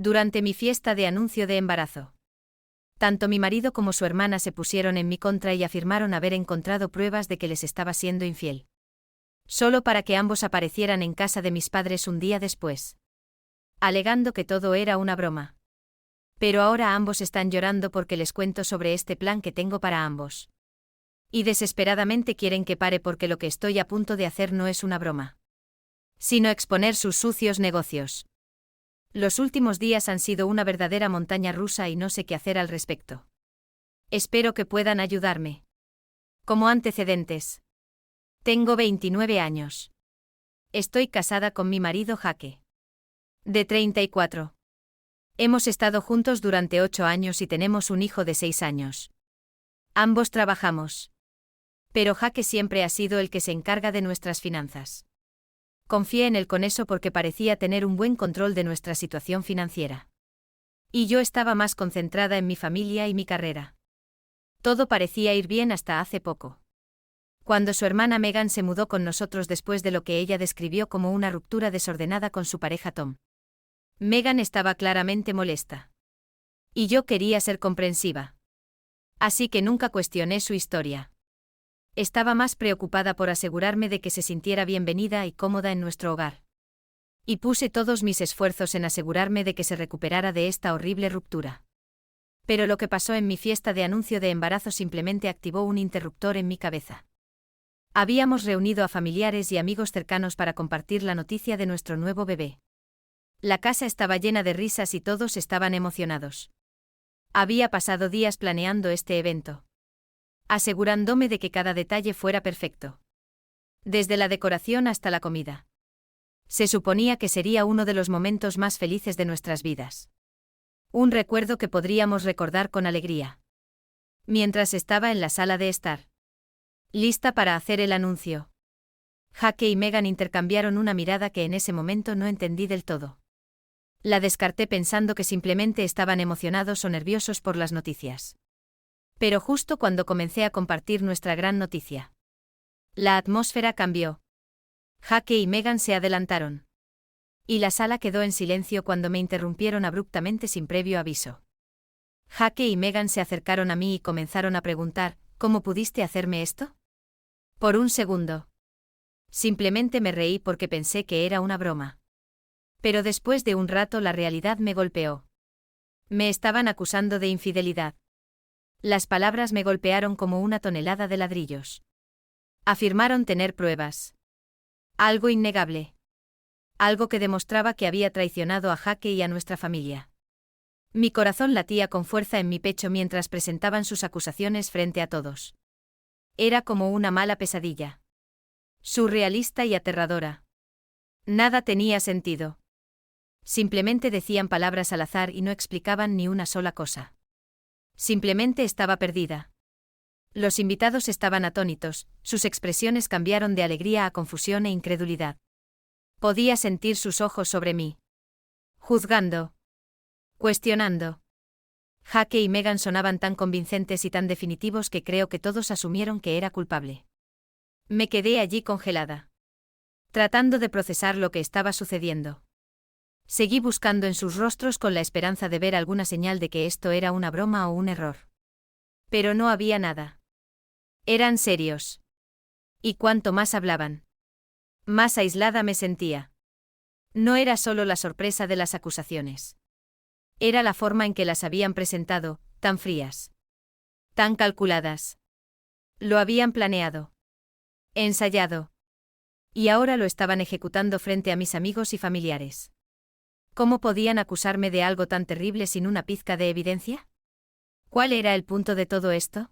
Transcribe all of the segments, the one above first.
Durante mi fiesta de anuncio de embarazo. Tanto mi marido como su hermana se pusieron en mi contra y afirmaron haber encontrado pruebas de que les estaba siendo infiel. Solo para que ambos aparecieran en casa de mis padres un día después. Alegando que todo era una broma. Pero ahora ambos están llorando porque les cuento sobre este plan que tengo para ambos. Y desesperadamente quieren que pare porque lo que estoy a punto de hacer no es una broma. Sino exponer sus sucios negocios. Los últimos días han sido una verdadera montaña rusa y no sé qué hacer al respecto. Espero que puedan ayudarme. Como antecedentes. Tengo 29 años. Estoy casada con mi marido Jaque. De 34. Hemos estado juntos durante 8 años y tenemos un hijo de 6 años. Ambos trabajamos. Pero Jaque siempre ha sido el que se encarga de nuestras finanzas. Confié en él con eso porque parecía tener un buen control de nuestra situación financiera. Y yo estaba más concentrada en mi familia y mi carrera. Todo parecía ir bien hasta hace poco. Cuando su hermana Megan se mudó con nosotros después de lo que ella describió como una ruptura desordenada con su pareja Tom. Megan estaba claramente molesta. Y yo quería ser comprensiva. Así que nunca cuestioné su historia. Estaba más preocupada por asegurarme de que se sintiera bienvenida y cómoda en nuestro hogar. Y puse todos mis esfuerzos en asegurarme de que se recuperara de esta horrible ruptura. Pero lo que pasó en mi fiesta de anuncio de embarazo simplemente activó un interruptor en mi cabeza. Habíamos reunido a familiares y amigos cercanos para compartir la noticia de nuestro nuevo bebé. La casa estaba llena de risas y todos estaban emocionados. Había pasado días planeando este evento, asegurándome de que cada detalle fuera perfecto. Desde la decoración hasta la comida. Se suponía que sería uno de los momentos más felices de nuestras vidas. Un recuerdo que podríamos recordar con alegría. Mientras estaba en la sala de estar, lista para hacer el anuncio, Jaque y Megan intercambiaron una mirada que en ese momento no entendí del todo. La descarté pensando que simplemente estaban emocionados o nerviosos por las noticias. Pero justo cuando comencé a compartir nuestra gran noticia, la atmósfera cambió. Jaque y Megan se adelantaron. Y la sala quedó en silencio cuando me interrumpieron abruptamente sin previo aviso. Jaque y Megan se acercaron a mí y comenzaron a preguntar, ¿cómo pudiste hacerme esto? Por un segundo. Simplemente me reí porque pensé que era una broma. Pero después de un rato la realidad me golpeó. Me estaban acusando de infidelidad. Las palabras me golpearon como una tonelada de ladrillos. Afirmaron tener pruebas. Algo innegable. Algo que demostraba que había traicionado a Jaque y a nuestra familia. Mi corazón latía con fuerza en mi pecho mientras presentaban sus acusaciones frente a todos. Era como una mala pesadilla. Surrealista y aterradora. Nada tenía sentido. Simplemente decían palabras al azar y no explicaban ni una sola cosa. Simplemente estaba perdida. Los invitados estaban atónitos, sus expresiones cambiaron de alegría a confusión e incredulidad. Podía sentir sus ojos sobre mí. Juzgando. Cuestionando. Jaque y Megan sonaban tan convincentes y tan definitivos que creo que todos asumieron que era culpable. Me quedé allí congelada, tratando de procesar lo que estaba sucediendo. Seguí buscando en sus rostros con la esperanza de ver alguna señal de que esto era una broma o un error. Pero no había nada. Eran serios. Y cuanto más hablaban, más aislada me sentía. No era solo la sorpresa de las acusaciones. Era la forma en que las habían presentado, tan frías. Tan calculadas. Lo habían planeado. Ensayado. Y ahora lo estaban ejecutando frente a mis amigos y familiares. ¿Cómo podían acusarme de algo tan terrible sin una pizca de evidencia? ¿Cuál era el punto de todo esto?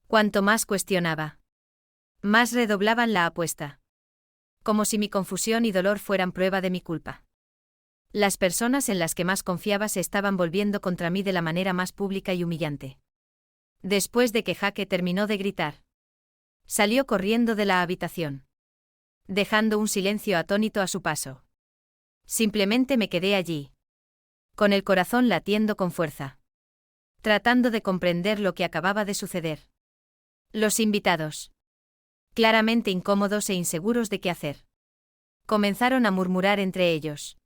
Cuanto más cuestionaba, más redoblaban la apuesta. Como si mi confusión y dolor fueran prueba de mi culpa. Las personas en las que más confiaba se estaban volviendo contra mí de la manera más pública y humillante. Después de que Jaque terminó de gritar, salió corriendo de la habitación, dejando un silencio atónito a su paso. Simplemente me quedé allí, con el corazón latiendo con fuerza, tratando de comprender lo que acababa de suceder. Los invitados, claramente incómodos e inseguros de qué hacer, comenzaron a murmurar entre ellos.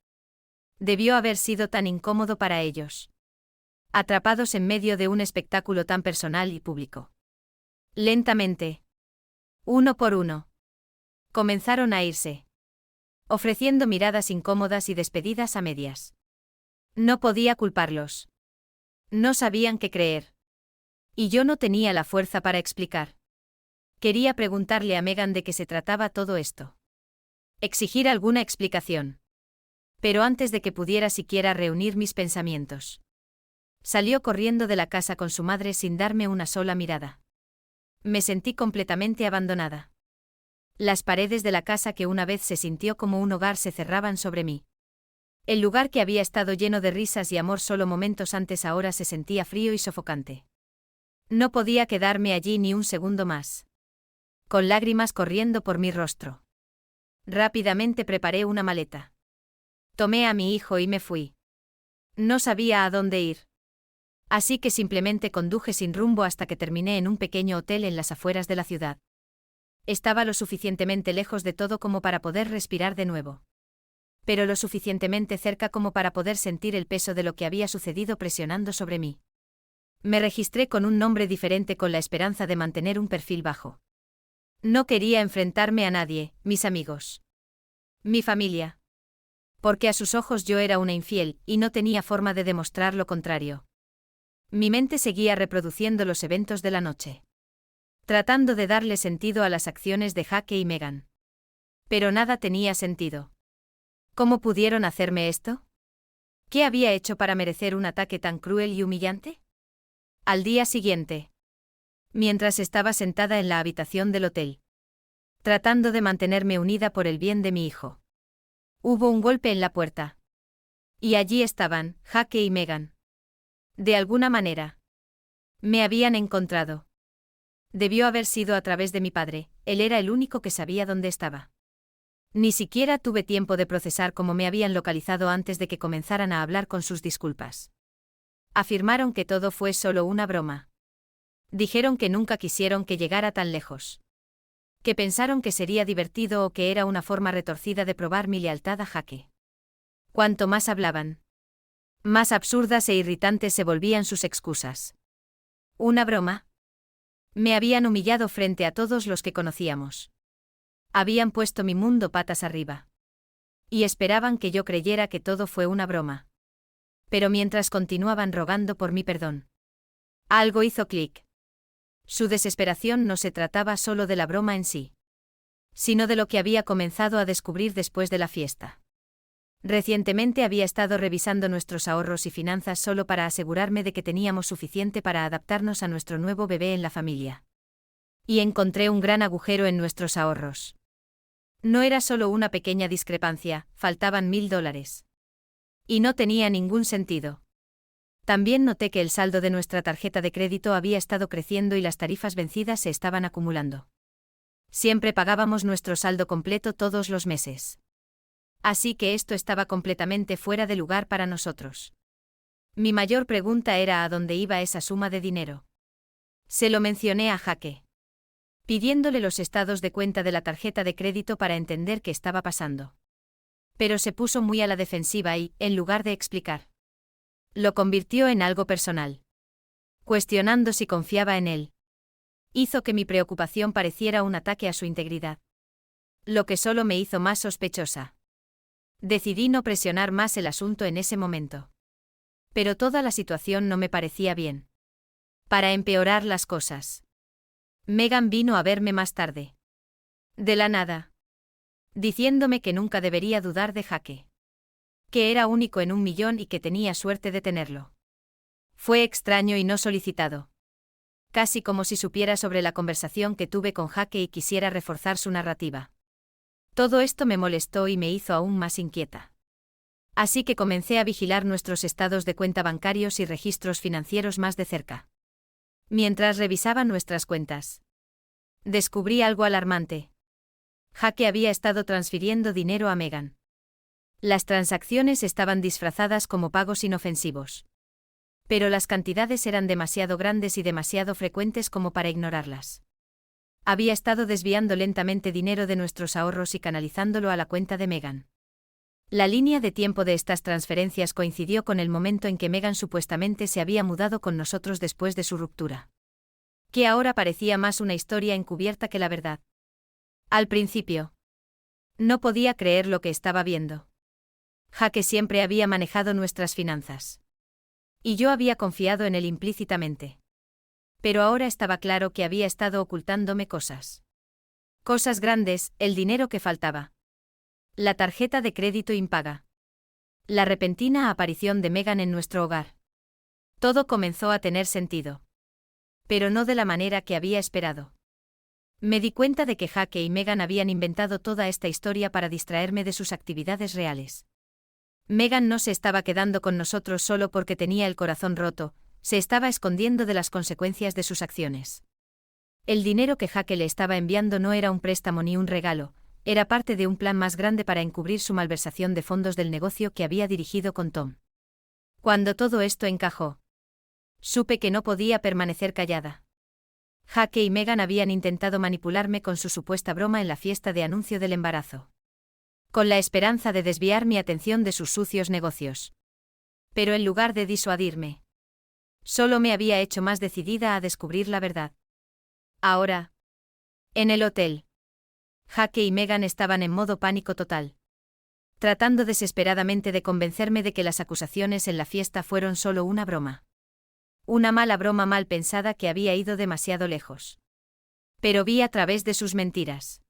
Debió haber sido tan incómodo para ellos. Atrapados en medio de un espectáculo tan personal y público. Lentamente. Uno por uno. Comenzaron a irse. Ofreciendo miradas incómodas y despedidas a medias. No podía culparlos. No sabían qué creer. Y yo no tenía la fuerza para explicar. Quería preguntarle a Megan de qué se trataba todo esto. Exigir alguna explicación. Pero antes de que pudiera siquiera reunir mis pensamientos. Salió corriendo de la casa con su madre sin darme una sola mirada. Me sentí completamente abandonada. Las paredes de la casa que una vez se sintió como un hogar se cerraban sobre mí. El lugar que había estado lleno de risas y amor solo momentos antes ahora se sentía frío y sofocante. No podía quedarme allí ni un segundo más. Con lágrimas corriendo por mi rostro. Rápidamente preparé una maleta. Tomé a mi hijo y me fui. No sabía a dónde ir. Así que simplemente conduje sin rumbo hasta que terminé en un pequeño hotel en las afueras de la ciudad. Estaba lo suficientemente lejos de todo como para poder respirar de nuevo. Pero lo suficientemente cerca como para poder sentir el peso de lo que había sucedido presionando sobre mí. Me registré con un nombre diferente con la esperanza de mantener un perfil bajo. No quería enfrentarme a nadie, mis amigos. Mi familia. Porque a sus ojos yo era una infiel, y no tenía forma de demostrar lo contrario. Mi mente seguía reproduciendo los eventos de la noche. Tratando de darle sentido a las acciones de Jake y Megan. Pero nada tenía sentido. ¿Cómo pudieron hacerme esto? ¿Qué había hecho para merecer un ataque tan cruel y humillante? Al día siguiente. Mientras estaba sentada en la habitación del hotel. Tratando de mantenerme unida por el bien de mi hijo. Hubo un golpe en la puerta. Y allí estaban, Jake y Megan. De alguna manera. Me habían encontrado. Debió haber sido a través de mi padre, él era el único que sabía dónde estaba. Ni siquiera tuve tiempo de procesar cómo me habían localizado antes de que comenzaran a hablar con sus disculpas. Afirmaron que todo fue solo una broma. Dijeron que nunca quisieron que llegara tan lejos. Que pensaron que sería divertido o que era una forma retorcida de probar mi lealtad a Jake. Cuanto más hablaban, más absurdas e irritantes se volvían sus excusas. ¿Una broma? Me habían humillado frente a todos los que conocíamos. Habían puesto mi mundo patas arriba. Y esperaban que yo creyera que todo fue una broma. Pero mientras continuaban rogando por mi perdón. Algo hizo clic. Su desesperación no se trataba solo de la broma en sí. Sino de lo que había comenzado a descubrir después de la fiesta. Recientemente había estado revisando nuestros ahorros y finanzas solo para asegurarme de que teníamos suficiente para adaptarnos a nuestro nuevo bebé en la familia. Y encontré un gran agujero en nuestros ahorros. No era solo una pequeña discrepancia, faltaban $1000. Y no tenía ningún sentido. También noté que el saldo de nuestra tarjeta de crédito había estado creciendo y las tarifas vencidas se estaban acumulando. Siempre pagábamos nuestro saldo completo todos los meses. Así que esto estaba completamente fuera de lugar para nosotros. Mi mayor pregunta era a dónde iba esa suma de dinero. Se lo mencioné a Jake. Pidiéndole los estados de cuenta de la tarjeta de crédito para entender qué estaba pasando. Pero se puso muy a la defensiva y, en lugar de explicar, lo convirtió en algo personal. Cuestionando si confiaba en él. Hizo que mi preocupación pareciera un ataque a su integridad. Lo que solo me hizo más sospechosa. Decidí no presionar más el asunto en ese momento. Pero toda la situación no me parecía bien. Para empeorar las cosas. Megan vino a verme más tarde. De la nada. Diciéndome que nunca debería dudar de Jake. Que era único en 1.000.000 y que tenía suerte de tenerlo. Fue extraño y no solicitado. Casi como si supiera sobre la conversación que tuve con Jake y quisiera reforzar su narrativa. Todo esto me molestó y me hizo aún más inquieta. Así que comencé a vigilar nuestros estados de cuenta bancarios y registros financieros más de cerca. Mientras revisaba nuestras cuentas, descubrí algo alarmante. Jake había estado transfiriendo dinero a Megan. Las transacciones estaban disfrazadas como pagos inofensivos. Pero las cantidades eran demasiado grandes y demasiado frecuentes como para ignorarlas. Había estado desviando lentamente dinero de nuestros ahorros y canalizándolo a la cuenta de Megan. La línea de tiempo de estas transferencias coincidió con el momento en que Meghan supuestamente se había mudado con nosotros después de su ruptura. Que ahora parecía más una historia encubierta que la verdad. Al principio, no podía creer lo que estaba viendo. Jake siempre había manejado nuestras finanzas. Y yo había confiado en él implícitamente. Pero ahora estaba claro que había estado ocultándome cosas. Cosas grandes, el dinero que faltaba. La tarjeta de crédito impaga. La repentina aparición de Meghan en nuestro hogar. Todo comenzó a tener sentido. Pero no de la manera que había esperado. Me di cuenta de que Jake y Meghan habían inventado toda esta historia para distraerme de sus actividades reales. Meghan no se estaba quedando con nosotros solo porque tenía el corazón roto, se estaba escondiendo de las consecuencias de sus acciones. El dinero que Jake le estaba enviando no era un préstamo ni un regalo, era parte de un plan más grande para encubrir su malversación de fondos del negocio que había dirigido con Tom. Cuando todo esto encajó, supe que no podía permanecer callada. Jake y Meghan habían intentado manipularme con su supuesta broma en la fiesta de anuncio del embarazo. Con la esperanza de desviar mi atención de sus sucios negocios. Pero en lugar de disuadirme, solo me había hecho más decidida a descubrir la verdad. Ahora, en el hotel, Jake y Meghan estaban en modo pánico total. Tratando desesperadamente de convencerme de que las acusaciones en la fiesta fueron solo una broma. Una mala broma mal pensada que había ido demasiado lejos. Pero vi a través de sus mentiras.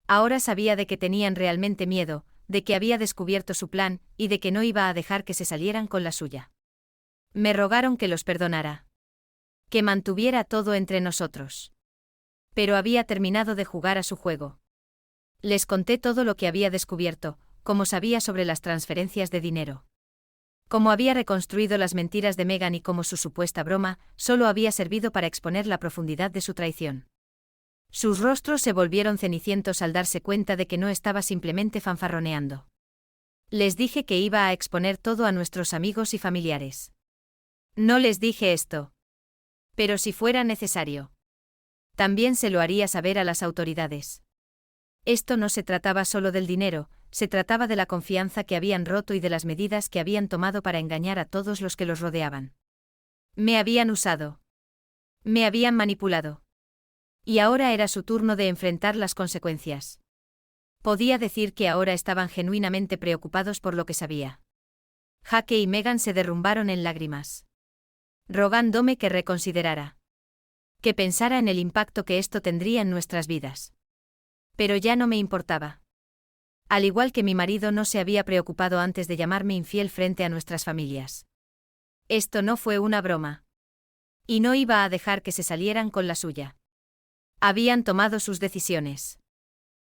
Ahora sabía de que tenían realmente miedo, de que había descubierto su plan, y de que no iba a dejar que se salieran con la suya. Me rogaron que los perdonara. Que mantuviera todo entre nosotros. Pero había terminado de jugar a su juego. Les conté todo lo que había descubierto, cómo sabía sobre las transferencias de dinero. Cómo había reconstruido las mentiras de Meghan y cómo su supuesta broma solo había servido para exponer la profundidad de su traición. Sus rostros se volvieron cenicientos al darse cuenta de que no estaba simplemente fanfarroneando. Les dije que iba a exponer todo a nuestros amigos y familiares. No les dije esto. Pero si fuera necesario, también se lo haría saber a las autoridades. Esto no se trataba solo del dinero, se trataba de la confianza que habían roto y de las medidas que habían tomado para engañar a todos los que los rodeaban. Me habían usado. Me habían manipulado. Y ahora era su turno de enfrentar las consecuencias. Podía decir que ahora estaban genuinamente preocupados por lo que sabía. Jake y Meghan se derrumbaron en lágrimas. Rogándome que reconsiderara. Que pensara en el impacto que esto tendría en nuestras vidas. Pero ya no me importaba. Al igual que mi marido no se había preocupado antes de llamarme infiel frente a nuestras familias. Esto no fue una broma. Y no iba a dejar que se salieran con la suya. Habían tomado sus decisiones.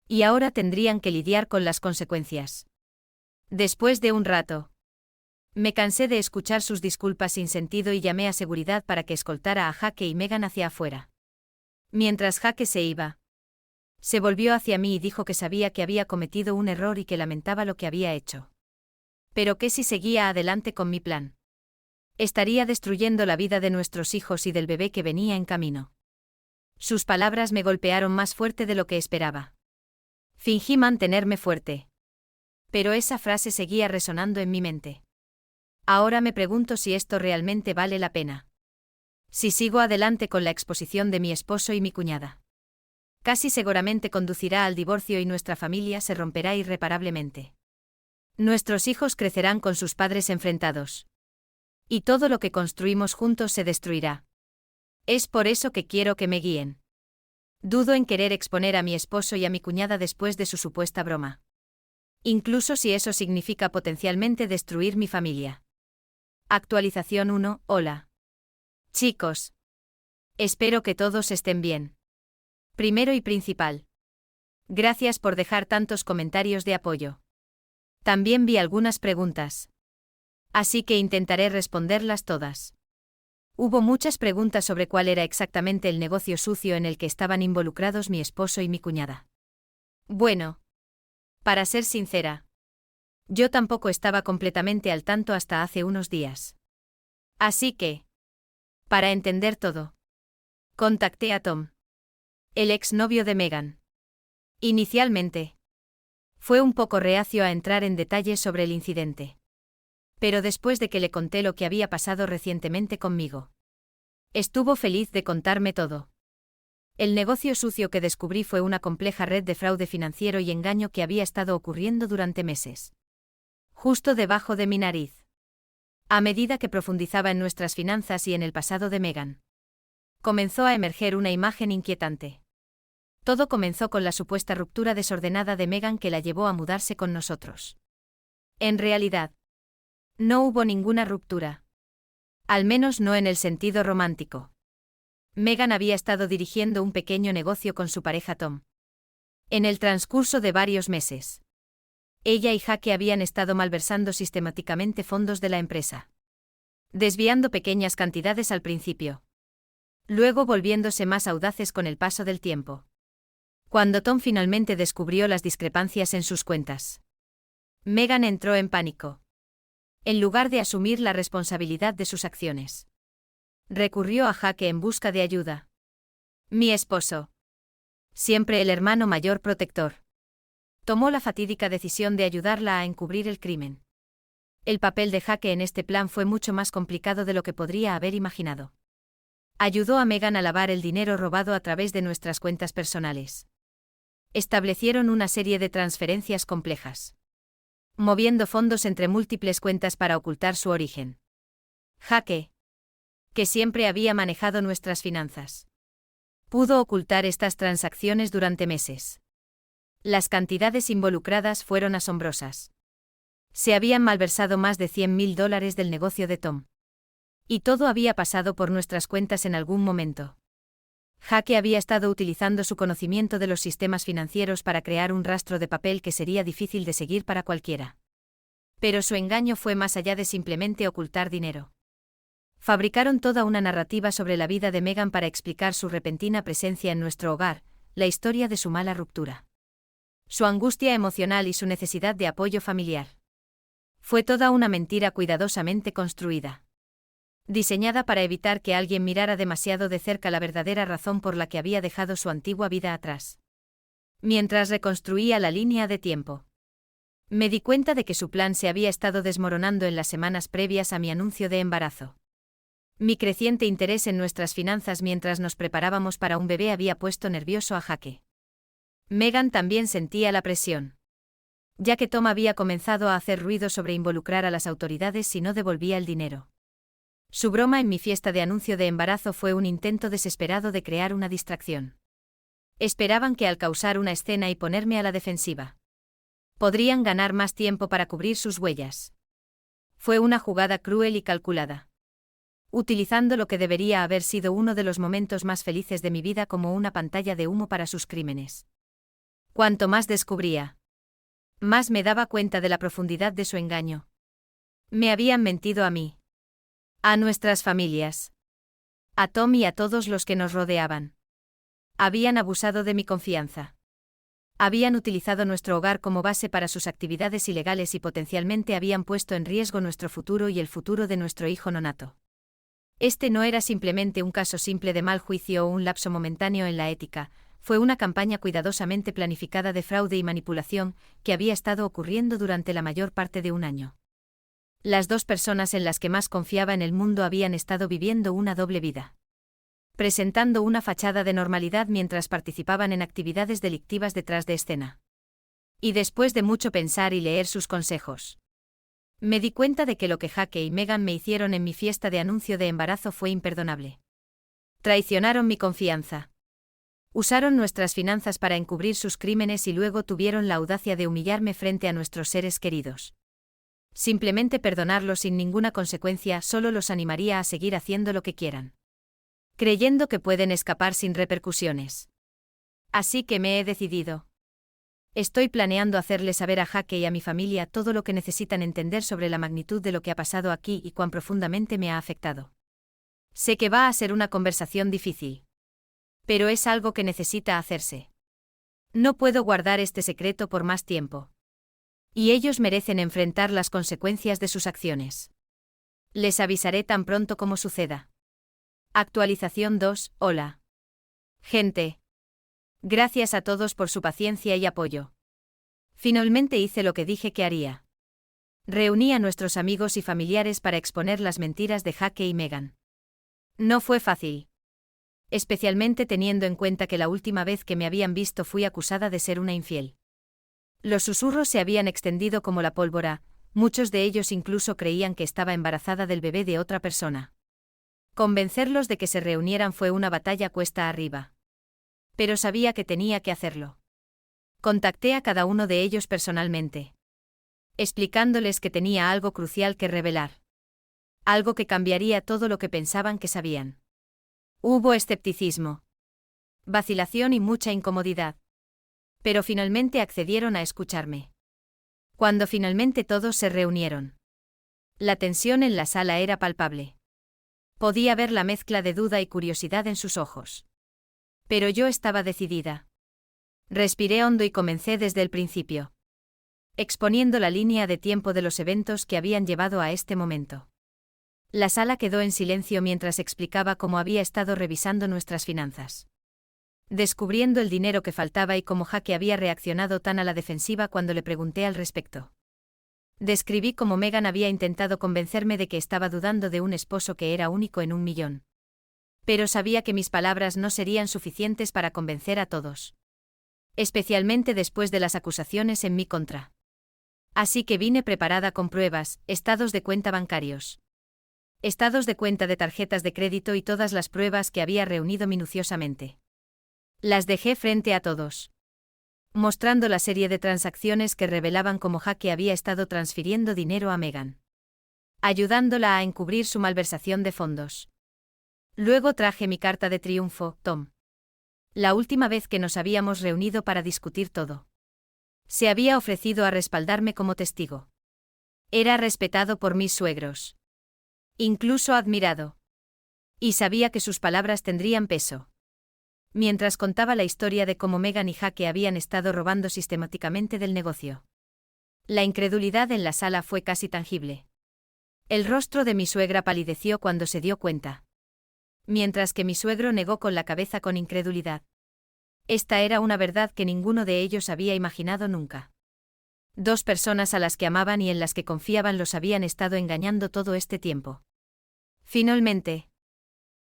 Y ahora tendrían que lidiar con las consecuencias. Después de un rato, me cansé de escuchar sus disculpas sin sentido y llamé a seguridad para que escoltara a Jake y Meghan hacia afuera. Mientras Jake se iba, se volvió hacia mí y dijo que sabía que había cometido un error y que lamentaba lo que había hecho. Pero que si seguía adelante con mi plan, estaría destruyendo la vida de nuestros hijos y del bebé que venía en camino. Sus palabras me golpearon más fuerte de lo que esperaba. Fingí mantenerme fuerte. Pero esa frase seguía resonando en mi mente. Ahora me pregunto si esto realmente vale la pena. Si sigo adelante con la exposición de mi esposo y mi cuñada. Casi seguramente conducirá al divorcio y nuestra familia se romperá irreparablemente. Nuestros hijos crecerán con sus padres enfrentados. Y todo lo que construimos juntos se destruirá. Es por eso que quiero que me guíen. Dudo en querer exponer a mi esposo y a mi cuñada después de su supuesta broma. Incluso si eso significa potencialmente destruir mi familia. Actualización 1. Hola. Chicos. Espero que todos estén bien. Primero y principal. Gracias por dejar tantos comentarios de apoyo. También vi algunas preguntas. Así que intentaré responderlas todas. Hubo muchas preguntas sobre cuál era exactamente el negocio sucio en el que estaban involucrados mi esposo y mi cuñada. Bueno. Para ser sincera, yo tampoco estaba completamente al tanto hasta hace unos días. Así que, para entender todo, contacté a Tom, el exnovio de Meghan. Inicialmente, Fue un poco reacio a entrar en detalles sobre el incidente. Pero después de que le conté lo que había pasado recientemente conmigo, estuvo feliz de contarme todo. El negocio sucio que descubrí fue una compleja red de fraude financiero y engaño que había estado ocurriendo durante meses. Justo debajo de mi nariz. A medida que profundizaba en nuestras finanzas y en el pasado de Megan, comenzó a emerger una imagen inquietante. Todo comenzó con la supuesta ruptura desordenada de Megan que la llevó a mudarse con nosotros. En realidad, no hubo ninguna ruptura. Al menos no en el sentido romántico. Megan había estado dirigiendo un pequeño negocio con su pareja Tom. En el transcurso de varios meses, ella y Jake habían estado malversando sistemáticamente fondos de la empresa, desviando pequeñas cantidades al principio, luego volviéndose más audaces con el paso del tiempo. Cuando Tom finalmente descubrió las discrepancias en sus cuentas, Megan entró en pánico. En lugar de asumir la responsabilidad de sus acciones, recurrió a Jake en busca de ayuda. Mi esposo, siempre el hermano mayor protector, tomó la fatídica decisión de ayudarla a encubrir el crimen. El papel de Jake en este plan fue mucho más complicado de lo que podría haber imaginado. Ayudó a Megan a lavar el dinero robado a través de nuestras cuentas personales. Establecieron una serie de transferencias complejas, moviendo fondos entre múltiples cuentas para ocultar su origen. Jake, que siempre había manejado nuestras finanzas, pudo ocultar estas transacciones durante meses. Las cantidades involucradas fueron asombrosas. Se habían malversado más de $100,000 del negocio de Tom. Y todo había pasado por nuestras cuentas en algún momento. Jake había estado utilizando su conocimiento de los sistemas financieros para crear un rastro de papel que sería difícil de seguir para cualquiera. Pero su engaño fue más allá de simplemente ocultar dinero. Fabricaron toda una narrativa sobre la vida de Megan para explicar su repentina presencia en nuestro hogar, la historia de su mala ruptura, su angustia emocional y su necesidad de apoyo familiar. Fue toda una mentira cuidadosamente construida, diseñada para evitar que alguien mirara demasiado de cerca la verdadera razón por la que había dejado su antigua vida atrás. Mientras reconstruía la línea de tiempo, me di cuenta de que su plan se había estado desmoronando en las semanas previas a mi anuncio de embarazo. Mi creciente interés en nuestras finanzas mientras nos preparábamos para un bebé había puesto nervioso a Jake. Megan también sentía la presión, ya que Tom había comenzado a hacer ruido sobre involucrar a las autoridades si no devolvía el dinero. Su broma en mi fiesta de anuncio de embarazo fue un intento desesperado de crear una distracción. Esperaban que al causar una escena y ponerme a la defensiva, podrían ganar más tiempo para cubrir sus huellas. Fue una jugada cruel y calculada, utilizando lo que debería haber sido uno de los momentos más felices de mi vida como una pantalla de humo para sus crímenes. Cuanto más descubría, más me daba cuenta de la profundidad de su engaño. Me habían mentido a mí, a nuestras familias, a Tom y a todos los que nos rodeaban. Habían abusado de mi confianza. Habían utilizado nuestro hogar como base para sus actividades ilegales y potencialmente habían puesto en riesgo nuestro futuro y el futuro de nuestro hijo nonato. Este no era simplemente un caso simple de mal juicio o un lapso momentáneo en la ética, fue una campaña cuidadosamente planificada de fraude y manipulación que había estado ocurriendo durante la mayor parte de un año. Las dos personas en las que más confiaba en el mundo habían estado viviendo una doble vida, presentando una fachada de normalidad mientras participaban en actividades delictivas detrás de escena. Y después de mucho pensar y leer sus consejos, me di cuenta de que lo que Jake y Megan me hicieron en mi fiesta de anuncio de embarazo fue imperdonable. Traicionaron mi confianza. Usaron nuestras finanzas para encubrir sus crímenes y luego tuvieron la audacia de humillarme frente a nuestros seres queridos. Simplemente perdonarlos sin ninguna consecuencia solo los animaría a seguir haciendo lo que quieran, creyendo que pueden escapar sin repercusiones. Así que me he decidido. Estoy planeando hacerle saber a Jake y a mi familia todo lo que necesitan entender sobre la magnitud de lo que ha pasado aquí y cuán profundamente me ha afectado. Sé que va a ser una conversación difícil, pero es algo que necesita hacerse. No puedo guardar este secreto por más tiempo. Y ellos merecen enfrentar las consecuencias de sus acciones. Les avisaré tan pronto como suceda. Actualización 2. Hola. Gente. Gracias a todos por su paciencia y apoyo. Finalmente hice lo que dije que haría. Reuní a nuestros amigos y familiares para exponer las mentiras de Jake y Meghan. No fue fácil. Especialmente teniendo en cuenta que la última vez que me habían visto fui acusada de ser una infiel. Los susurros se habían extendido como la pólvora, muchos de ellos incluso creían que estaba embarazada del bebé de otra persona. Convencerlos de que se reunieran fue una batalla cuesta arriba. Pero sabía que tenía que hacerlo. Contacté a cada uno de ellos personalmente, explicándoles que tenía algo crucial que revelar. Algo que cambiaría todo lo que pensaban que sabían. Hubo escepticismo, vacilación y mucha incomodidad. Pero finalmente accedieron a escucharme. Cuando finalmente todos se reunieron, la tensión en la sala era palpable. Podía ver la mezcla de duda y curiosidad en sus ojos. Pero yo estaba decidida. Respiré hondo y comencé desde el principio, exponiendo la línea de tiempo de los eventos que habían llevado a este momento. La sala quedó en silencio mientras explicaba cómo había estado revisando nuestras finanzas, descubriendo el dinero que faltaba y cómo Jake había reaccionado tan a la defensiva cuando le pregunté al respecto. Describí cómo Meghan había intentado convencerme de que estaba dudando de un esposo que era único en 1.000.000. Pero sabía que mis palabras no serían suficientes para convencer a todos. Especialmente después de las acusaciones en mi contra. Así que vine preparada con pruebas, estados de cuenta bancarios, estados de cuenta de tarjetas de crédito y todas las pruebas que había reunido minuciosamente. Las dejé frente a todos, mostrando la serie de transacciones que revelaban cómo Jake había estado transfiriendo dinero a Meghan, ayudándola a encubrir su malversación de fondos. Luego traje mi carta de triunfo, Tom. La última vez que nos habíamos reunido para discutir todo. Se había ofrecido a respaldarme como testigo. Era respetado por mis suegros. Incluso admirado. Y sabía que sus palabras tendrían peso. Mientras contaba la historia de cómo Meghan y Jake habían estado robando sistemáticamente del negocio. La incredulidad en la sala fue casi tangible. El rostro de mi suegra palideció cuando se dio cuenta. Mientras que mi suegro negó con la cabeza con incredulidad. Esta era una verdad que ninguno de ellos había imaginado nunca. Dos personas a las que amaban y en las que confiaban los habían estado engañando todo este tiempo. Finalmente,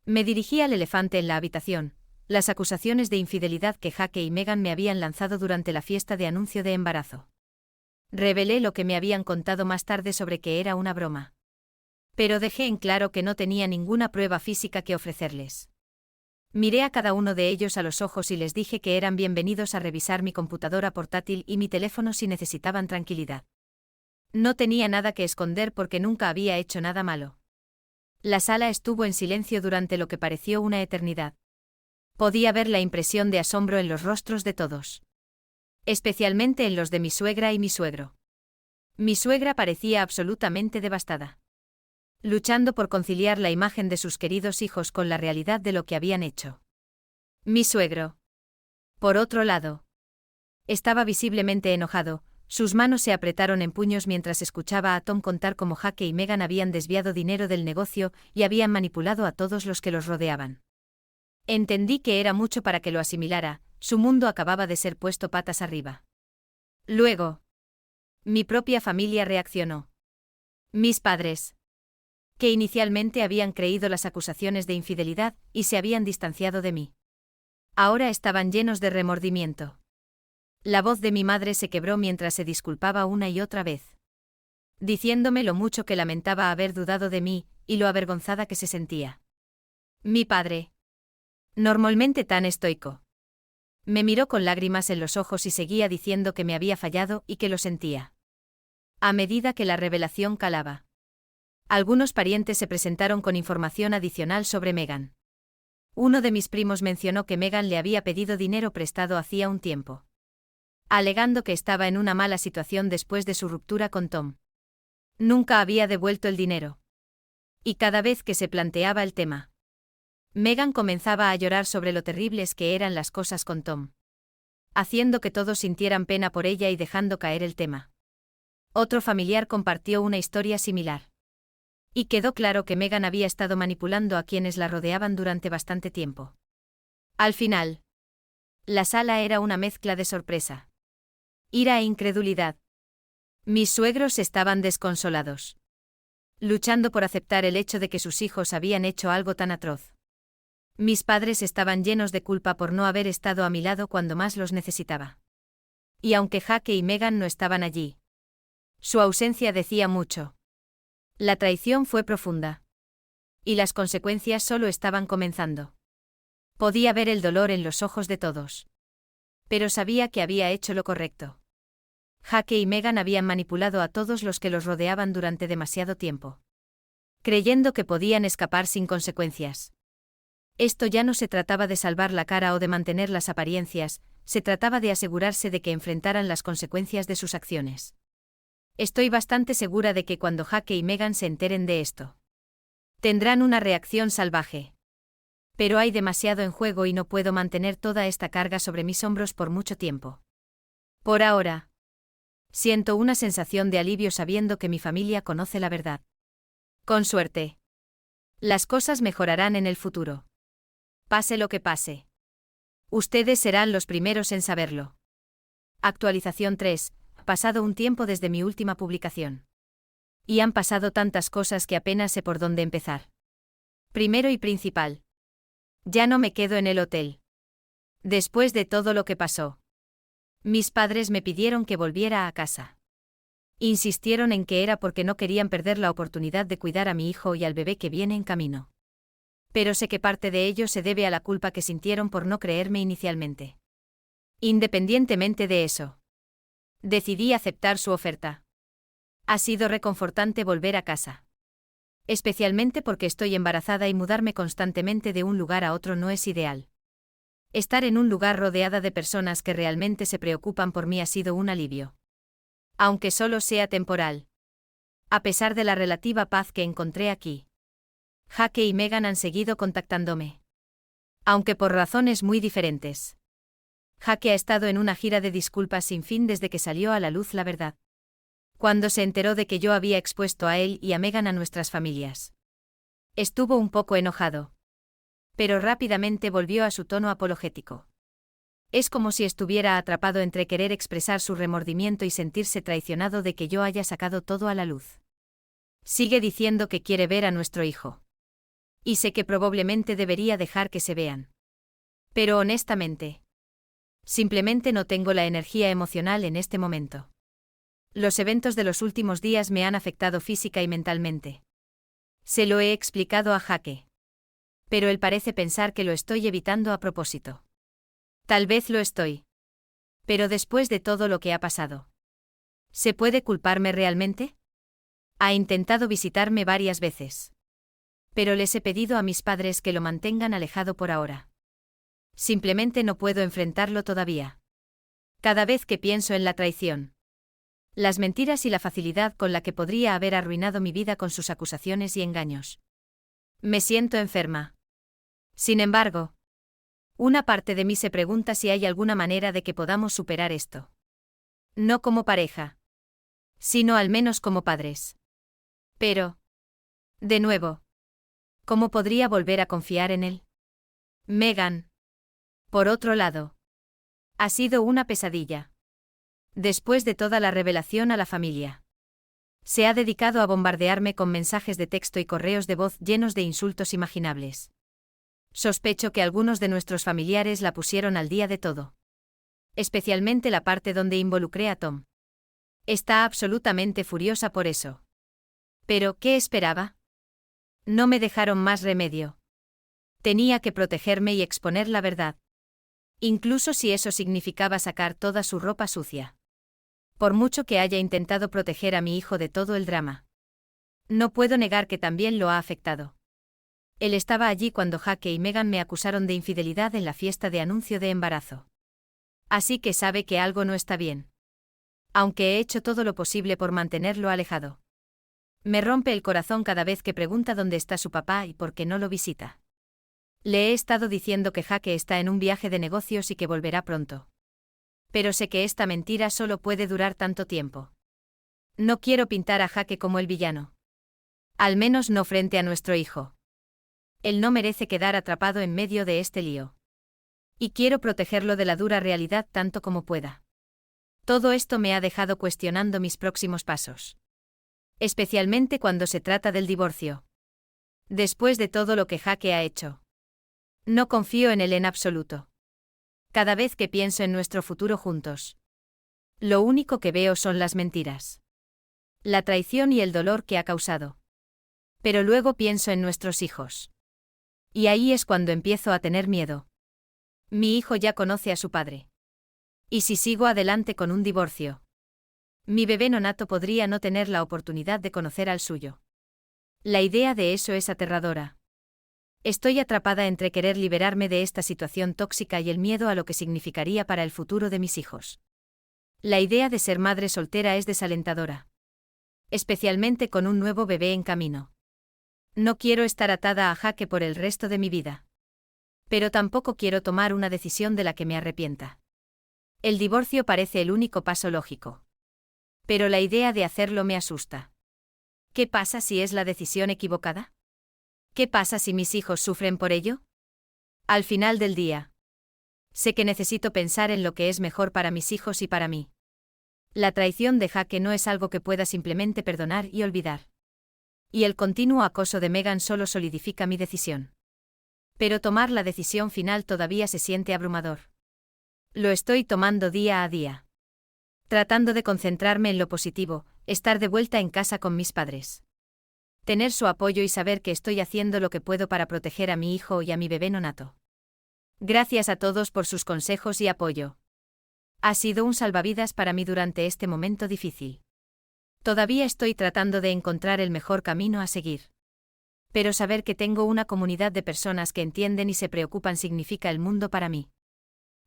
me dirigí al elefante en la habitación, las acusaciones de infidelidad que Jake y Meghan me habían lanzado durante la fiesta de anuncio de embarazo. Revelé lo que me habían contado más tarde sobre que era una broma. Pero dejé en claro que no tenía ninguna prueba física que ofrecerles. Miré a cada uno de ellos a los ojos y les dije que eran bienvenidos a revisar mi computadora portátil y mi teléfono si necesitaban tranquilidad. No tenía nada que esconder porque nunca había hecho nada malo. La sala estuvo en silencio durante lo que pareció una eternidad. Podía ver la impresión de asombro en los rostros de todos. Especialmente en los de mi suegra y mi suegro. Mi suegra parecía absolutamente devastada. Luchando por conciliar la imagen de sus queridos hijos con la realidad de lo que habían hecho. Mi suegro, por otro lado, estaba visiblemente enojado, sus manos se apretaron en puños mientras escuchaba a Tom contar cómo Jake y Meghan habían desviado dinero del negocio y habían manipulado a todos los que los rodeaban. Entendí que era mucho para que lo asimilara, su mundo acababa de ser puesto patas arriba. Luego, mi propia familia reaccionó. Mis padres, que inicialmente habían creído las acusaciones de infidelidad y se habían distanciado de mí. Ahora estaban llenos de remordimiento. La voz de mi madre se quebró mientras se disculpaba una y otra vez, diciéndome lo mucho que lamentaba haber dudado de mí y lo avergonzada que se sentía. Mi padre, normalmente tan estoico, me miró con lágrimas en los ojos y seguía diciendo que me había fallado y que lo sentía. A medida que la revelación calaba, algunos parientes se presentaron con información adicional sobre Meghan. Uno de mis primos mencionó que Meghan le había pedido dinero prestado hacía un tiempo, alegando que estaba en una mala situación después de su ruptura con Tom. Nunca había devuelto el dinero. Y cada vez que se planteaba el tema, Meghan comenzaba a llorar sobre lo terribles que eran las cosas con Tom, haciendo que todos sintieran pena por ella y dejando caer el tema. Otro familiar compartió una historia similar. Y quedó claro que Meghan había estado manipulando a quienes la rodeaban durante bastante tiempo. Al final, la sala era una mezcla de sorpresa, Ira e incredulidad. Mis suegros estaban desconsolados, luchando por aceptar el hecho de que sus hijos habían hecho algo tan atroz. Mis padres estaban llenos de culpa por no haber estado a mi lado cuando más los necesitaba. Y aunque Jake y Meghan no estaban allí, su ausencia decía mucho. La traición fue profunda. Y las consecuencias solo estaban comenzando. Podía ver el dolor en los ojos de todos. Pero sabía que había hecho lo correcto. Jake y Meghan habían manipulado a todos los que los rodeaban durante demasiado tiempo, creyendo que podían escapar sin consecuencias. Esto ya no se trataba de salvar la cara o de mantener las apariencias, se trataba de asegurarse de que enfrentaran las consecuencias de sus acciones. Estoy bastante segura de que cuando Jake y Meghan se enteren de esto, tendrán una reacción salvaje. Pero hay demasiado en juego y no puedo mantener toda esta carga sobre mis hombros por mucho tiempo. Por ahora, siento una sensación de alivio sabiendo que mi familia conoce la verdad. Con suerte, las cosas mejorarán en el futuro. Pase lo que pase. Ustedes serán los primeros en saberlo. Actualización 3. Pasado un tiempo desde mi última publicación. Y han pasado tantas cosas que apenas sé por dónde empezar. Primero y principal. Ya no me quedo en el hotel. Después de todo lo que pasó, mis padres me pidieron que volviera a casa. Insistieron en que era porque no querían perder la oportunidad de cuidar a mi hijo y al bebé que viene en camino. Pero sé que parte de ello se debe a la culpa que sintieron por no creerme inicialmente. Independientemente de eso, decidí aceptar su oferta. Ha sido reconfortante volver a casa. Especialmente porque estoy embarazada y mudarme constantemente de un lugar a otro no es ideal. Estar en un lugar rodeada de personas que realmente se preocupan por mí ha sido un alivio. Aunque solo sea temporal. A pesar de la relativa paz que encontré aquí. Jake y Meghan han seguido contactándome. Aunque por razones muy diferentes. Jake ha estado en una gira de disculpas sin fin desde que salió a la luz la verdad. Cuando se enteró de que yo había expuesto a él y a Meghan a nuestras familias. Estuvo un poco enojado. Pero rápidamente volvió a su tono apologético. Es como si estuviera atrapado entre querer expresar su remordimiento y sentirse traicionado de que yo haya sacado todo a la luz. Sigue diciendo que quiere ver a nuestro hijo. Y sé que probablemente debería dejar que se vean. Pero honestamente, simplemente no tengo la energía emocional en este momento. Los eventos de los últimos días me han afectado física y mentalmente. Se lo he explicado a Jake. Pero él parece pensar que lo estoy evitando a propósito. Tal vez lo estoy. Pero después de todo lo que ha pasado, ¿se puede culparme realmente? Ha intentado visitarme varias veces. Pero les he pedido a mis padres que lo mantengan alejado por ahora. Simplemente no puedo enfrentarlo todavía. Cada vez que pienso en la traición, las mentiras y la facilidad con la que podría haber arruinado mi vida con sus acusaciones y engaños, me siento enferma. Sin embargo, una parte de mí se pregunta si hay alguna manera de que podamos superar esto. No como pareja, sino al menos como padres. Pero, de nuevo, ¿cómo podría volver a confiar en él? Meghan, por otro lado, ha sido una pesadilla. Después de toda la revelación a la familia, se ha dedicado a bombardearme con mensajes de texto y correos de voz llenos de insultos imaginables. Sospecho que algunos de nuestros familiares la pusieron al día de todo. Especialmente la parte donde involucré a Tom. Está absolutamente furiosa por eso. Pero, ¿qué esperaba? No me dejaron más remedio. Tenía que protegerme y exponer la verdad. Incluso si eso significaba sacar toda su ropa sucia. Por mucho que haya intentado proteger a mi hijo de todo el drama. No puedo negar que también lo ha afectado. Él estaba allí cuando Jake y Meghan me acusaron de infidelidad en la fiesta de anuncio de embarazo. Así que sabe que algo no está bien. Aunque he hecho todo lo posible por mantenerlo alejado. Me rompe el corazón cada vez que pregunta dónde está su papá y por qué no lo visita. Le he estado diciendo que Jake está en un viaje de negocios y que volverá pronto. Pero sé que esta mentira solo puede durar tanto tiempo. No quiero pintar a Jake como el villano. Al menos no frente a nuestro hijo. Él no merece quedar atrapado en medio de este lío. Y quiero protegerlo de la dura realidad tanto como pueda. Todo esto me ha dejado cuestionando mis próximos pasos. Especialmente cuando se trata del divorcio. Después de todo lo que Jake ha hecho. No confío en él en absoluto. Cada vez que pienso en nuestro futuro juntos. Lo único que veo son las mentiras. La traición y el dolor que ha causado. Pero luego pienso en nuestros hijos. Y ahí es cuando empiezo a tener miedo. Mi hijo ya conoce a su padre. ¿Y si sigo adelante con un divorcio? Mi bebé nonato podría no tener la oportunidad de conocer al suyo. La idea de eso es aterradora. Estoy atrapada entre querer liberarme de esta situación tóxica y el miedo a lo que significaría para el futuro de mis hijos. La idea de ser madre soltera es desalentadora. Especialmente con un nuevo bebé en camino. No quiero estar atada a Jake por el resto de mi vida. Pero tampoco quiero tomar una decisión de la que me arrepienta. El divorcio parece el único paso lógico. Pero la idea de hacerlo me asusta. ¿Qué pasa si es la decisión equivocada? ¿Qué pasa si mis hijos sufren por ello? Al final del día. Sé que necesito pensar en lo que es mejor para mis hijos y para mí. La traición de Jake no es algo que pueda simplemente perdonar y olvidar. Y el continuo acoso de Megan solo solidifica mi decisión. Pero tomar la decisión final todavía se siente abrumador. Lo estoy tomando día a día. Tratando de concentrarme en lo positivo, estar de vuelta en casa con mis padres. Tener su apoyo y saber que estoy haciendo lo que puedo para proteger a mi hijo y a mi bebé nonato. Gracias a todos por sus consejos y apoyo. Ha sido un salvavidas para mí durante este momento difícil. Todavía estoy tratando de encontrar el mejor camino a seguir. Pero saber que tengo una comunidad de personas que entienden y se preocupan significa el mundo para mí.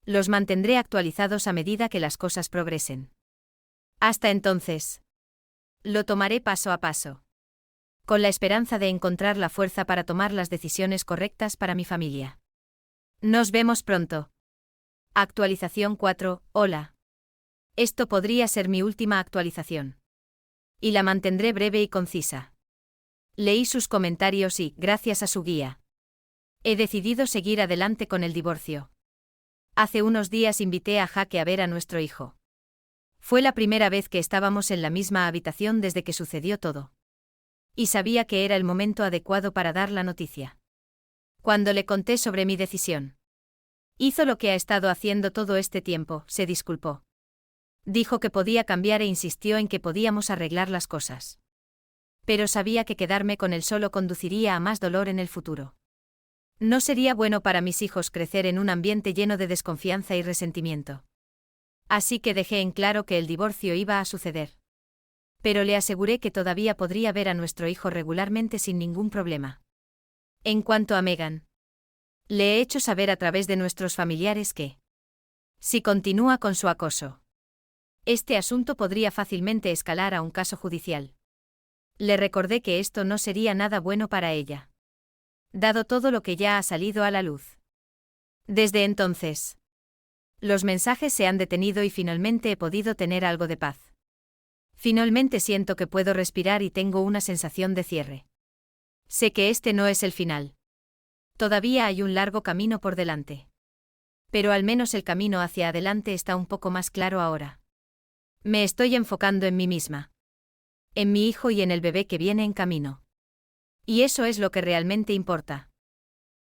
Los mantendré actualizados a medida que las cosas progresen. Hasta entonces. Lo tomaré paso a paso. Con la esperanza de encontrar la fuerza para tomar las decisiones correctas para mi familia. Nos vemos pronto. Actualización 4. Hola. Esto podría ser mi última actualización. Y la mantendré breve y concisa. Leí sus comentarios y, gracias a su guía, he decidido seguir adelante con el divorcio. Hace unos días invité a Jake a ver a nuestro hijo. Fue la primera vez que estábamos en la misma habitación desde que sucedió todo. Y sabía que era el momento adecuado para dar la noticia. Cuando le conté sobre mi decisión, hizo lo que ha estado haciendo todo este tiempo, se disculpó. Dijo que podía cambiar e insistió en que podíamos arreglar las cosas. Pero sabía que quedarme con él solo conduciría a más dolor en el futuro. No sería bueno para mis hijos crecer en un ambiente lleno de desconfianza y resentimiento. Así que dejé en claro que el divorcio iba a suceder. Pero le aseguré que todavía podría ver a nuestro hijo regularmente sin ningún problema. En cuanto a Megan, le he hecho saber a través de nuestros familiares que, si continúa con su acoso, este asunto podría fácilmente escalar a un caso judicial. Le recordé que esto no sería nada bueno para ella. Dado todo lo que ya ha salido a la luz. Desde entonces, los mensajes se han detenido y finalmente he podido tener algo de paz. Finalmente siento que puedo respirar y tengo una sensación de cierre. Sé que este no es el final. Todavía hay un largo camino por delante. Pero al menos el camino hacia adelante está un poco más claro ahora. Me estoy enfocando en mí misma. En mi hijo y en el bebé que viene en camino. Y eso es lo que realmente importa.